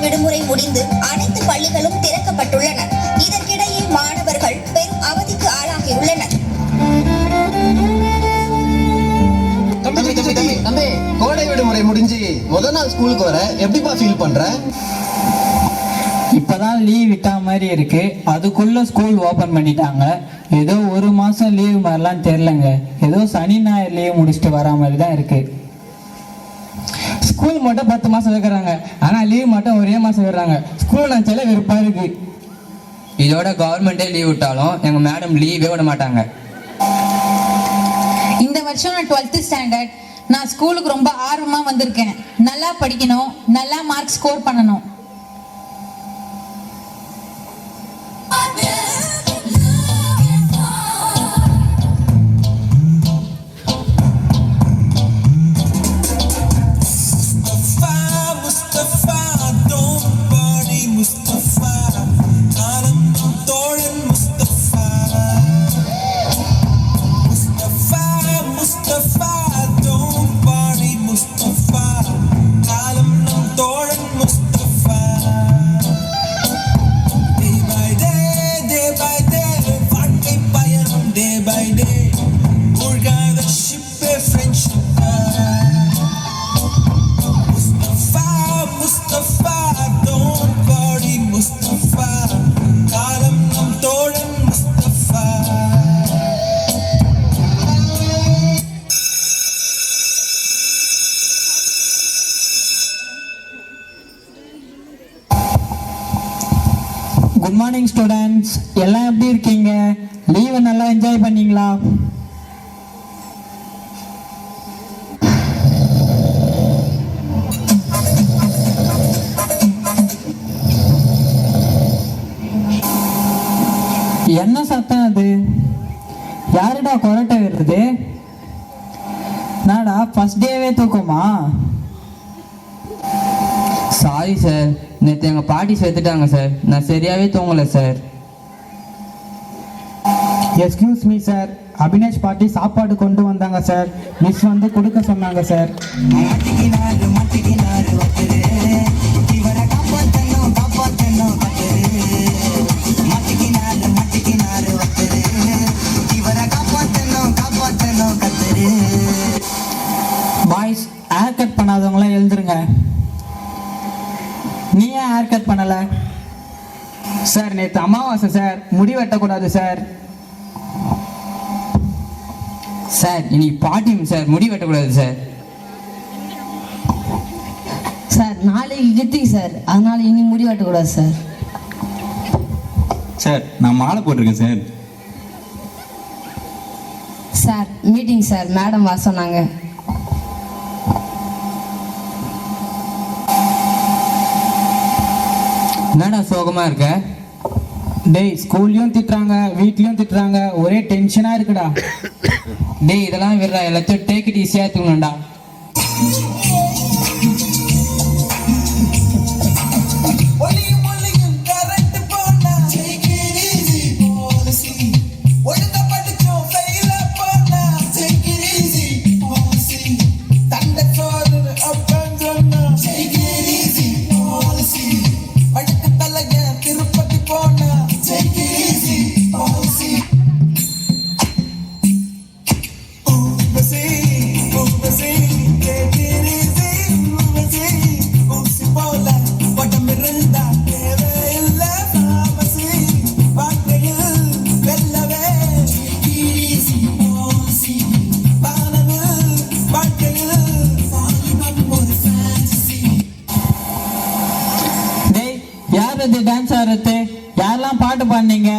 விடுமுறை முடிந்து அனைத்து பள்ளிகளும் திறக்கப்பட்டுள்ளன. இதற்கிடையே மாணவர்கள் பெரும் அவதிக்கு ஆளாகியுள்ளனர். தம்பி, கோடை விடுமுறை முடிஞ்சு முதல் நாள் ஸ்கூலுக்கு வர எப்படிப்பா ஃபீல் பண்ற? இப்பதான் லீவ் விட்டா மாதிரி இருக்கு. அதுக்குள்ள ஸ்கூல் ஓபன் பண்ணிட்டாங்க. ஏதோ ஒரு மாசம் லீவ் மாதிரிலாம் தெரியலங்க. ஏதோ சனி ஞாயிறு லீவ் முடிச்சுட்டு வரா மாதிரி தான் இருக்கு. ஸ்கூல் மட்டும் 10 மாசம் வைக்கிறாங்க, ஆனா லீவ் மட்டும் ஒரே மாசம் விடுறாங்க. ஸ்கூல் நினைச்சாலே வெறுப்பா இருக்கு. இதோட கவர்மெண்டே லீவ் விட்டாலும் எங்க மேடம் லீவே விட மாட்டாங்க. இந்த வருஷம் நான் 12th ஸ்டாண்டர்ட். நான் ஸ்கூலுக்கு ரொம்ப ஆர்வமா வந்திருக்கேன். நல்லா படிக்கணும், நல்லா மார்க் ஸ்கோர் பண்ணணும். குட் மார்னிங் ஸ்டூடெண்ட்ஸ், எல்லாம் எப்படி இருக்கீங்க? லீவை நல்லா என்ஜாய் பண்ணீங்களா? என்ன சத்தம் அது? யாருடா கொரட்டை வருது? நாடா ஃபர்ஸ்ட் டேவே தூக்கமா? சாரி சார், நேற்று எங்கள் பாட்டி சேர்த்துட்டாங்க சார். நான் சரியாகவே தூங்கலை sir. Excuse me sir, Abinesh பாட்டி சாப்பாடு கொண்டு வந்தாங்க சார். மிஸ் வந்து கொடுக்க சொன்னாங்க சார். பாய்ஸ், ஹேர் கட் பண்ணாதவங்களாம் எழுந்துருங்க. நீ ஏன் ஹேர் கட் பண்ணல? சார் நேற்று அமாவாசை சார், முடி வெட்டக்கூடாது சார். சார் இன்னைக்கு பாட்டியும் சார், முடி வெட்டக்கூடாது சார். சார் நாளைக்கு கிருத்திகை சார், அதனால இனி முடி வெட்டக்கூடாது சார். சார் நான் மாலை போட்டிருக்கேன் sir. Sir meeting sir, madam வர சொன்னாங்க. என்னடா சோகமா இருக்க? டேய், ஸ்கூல்லையும் திட்டுறாங்க, வீட்லையும் திட்டுறாங்க, ஒரே டென்ஷனா இருக்குடா. டேய் இதெல்லாம் விடுறா, எல்லாத்தையும் டேக் இட் ஈஸியாக தூங்கணும்டா. டான்ஸ் ஆடுறது யாரெல்லாம் பாட்டு பாடுனீங்க?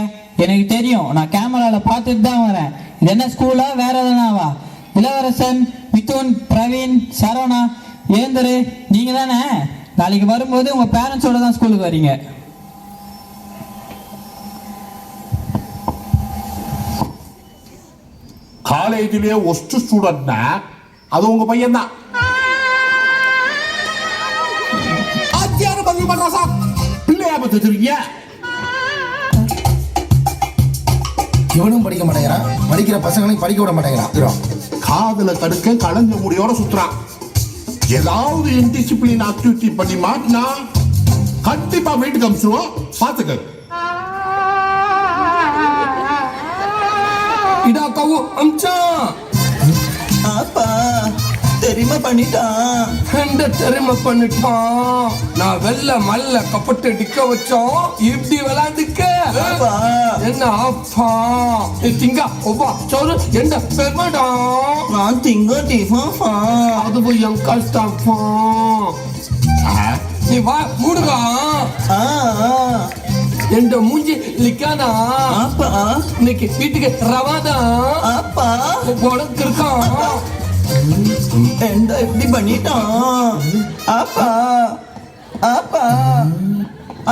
எனக்கு தெரியும், நான் கேமரால பார்த்துட்டு தான் வரேன். இது என்ன ஸ்கூலா வேற எதனாவா? இளவரசன், மிதுன், பிரவீன், சரவணா, ஏந்தரு, நீங்க தானே? நாளைக்கு வரும்போது உங்க பேரண்ட்ஸோட தான் ஸ்கூலுக்கு வரீங்க. காலேஜிலேயே ஒஸ்ட் ஸ்டூடெண்ட்னா அது உங்க பையன் தான். ஆத்தியாரு பதிவு பண்றா சார், பிள்ளையா பத்தி வச்சிருக்கீங்க. இவனும் படிக்க மாட்டேங்கிறான், படிக்கிற பசங்களையும் படிக்க விட மாட்டேங்கிறான். காதல தடுக்க கலஞ்ச முடியோட சுத்துறான். ஏதாவது இன்டிசிப்ளின் ஆக்டிவிட்டி பண்ணி மாட்டினா கண்டிப்பா வீட்டுக்கு அமிச்சிருவோம், பாத்துக்க. இதா கவு அம்சா அப்பா தெரியுமா பண்ணிட்டான். தெரியுமா பண்ணிட்டான். நான் வெள்ள மல்ல கப்பட்டு டிக்க வச்சோம், இப்படி விளையாண்டுக்க. என்ன அப்பா நீ திங்க ஒவ்வா சொல்லு என்ன பெருமாடா. நான் திங்க டிஃபா அது போய் என் கஷ்டம். நீ வா மூடுகா. என் மூஞ்சி லிக்கானா. அப்பா இன்னைக்கு வீட்டுக்கு ரவாதா. அப்பா உடம்புக்கு இருக்கான். எந்த இப்படி பண்ணிட்டான். அப்பா அப்பா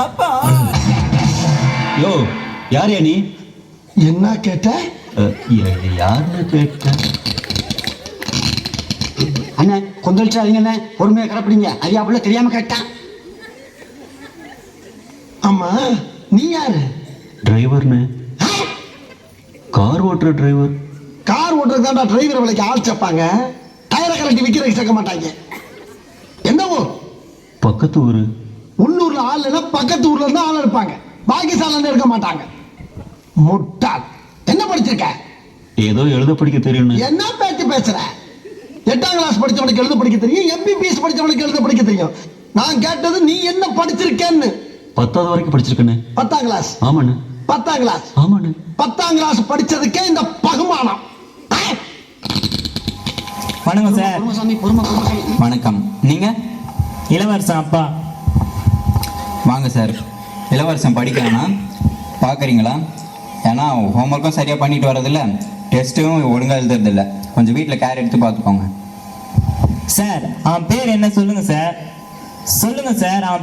அப்பா. யோ யார் நீ? என்ன கேட்ட? யாருன்னு கேட்ட? அண்ணே கொந்தளிச்சாதீங்க அண்ணே, பொறுமையாக கிடப்பிடிங்க. அறியாப்புல தெரியாம கேட்டான். ஆமா நீ யாரு? டிரைவர்னு. கார் ஓட்டுற டிரைவர். கார் ஓட்டுறதுக்கு தான்டா டிரைவர் விலைக்கு ஆள் சேர்ப்பாங்க, டயரை கலட்டி விற்கிறதுக்கு சேர்க்க மாட்டாங்க. என்ன ஊர்? பக்கத்து ஊரு. உள்ளூர்ல ஆள் இல்லைன்னா பக்கத்து ஊர்ல இருந்து ஆள் இருப்பாங்க, பாக்கி சால இருக்க மாட்டாங்க. முட்டாள். என்ன படிச்சிருக்க? ஏதோ எழுத படிக்க தெரியும். என்ன பேச்சு பேசுற? 8ஆம் கிளாஸ் படிச்சவனுக்கு எழுத படிக்க தெரியும், MBBS படிச்சவனுக்கு எழுத படிக்க தெரியும். நான் கேட்டது நீ என்ன படிச்சிருக்கேன்னு. 10வது வரைக்கும் படிச்சிருக்கேன்னு. 10ஆம் கிளாஸ்? ஆமாண்ணு. 10ஆம் கிளாஸ்? ஆமாண்ணு. 10ஆம் கிளாஸ் படிச்சதுக்கே இந்த பகுமானம். வணக்கம் சார். பொறுமசாமி பொறுமை. வணக்கம். நீங்க? இளவரசன் அப்பா. வாங்க சார். இளவரசன் படிக்கிறானா பார்க்குறீங்களா? ஏன்னா ஹோம்ஒர்க்கும் சரியாக பண்ணிட்டு வரதில்ல, டெஸ்ட்டும் ஒழுங்காக எழுதுறதில்ல. கொஞ்சம் வீட்டில் கேர் எடுத்து பார்த்துக்கோங்க. சார் அவன் பேர் என்ன சொல்லுங்க சார். சொல்லுங்க சார் அவன்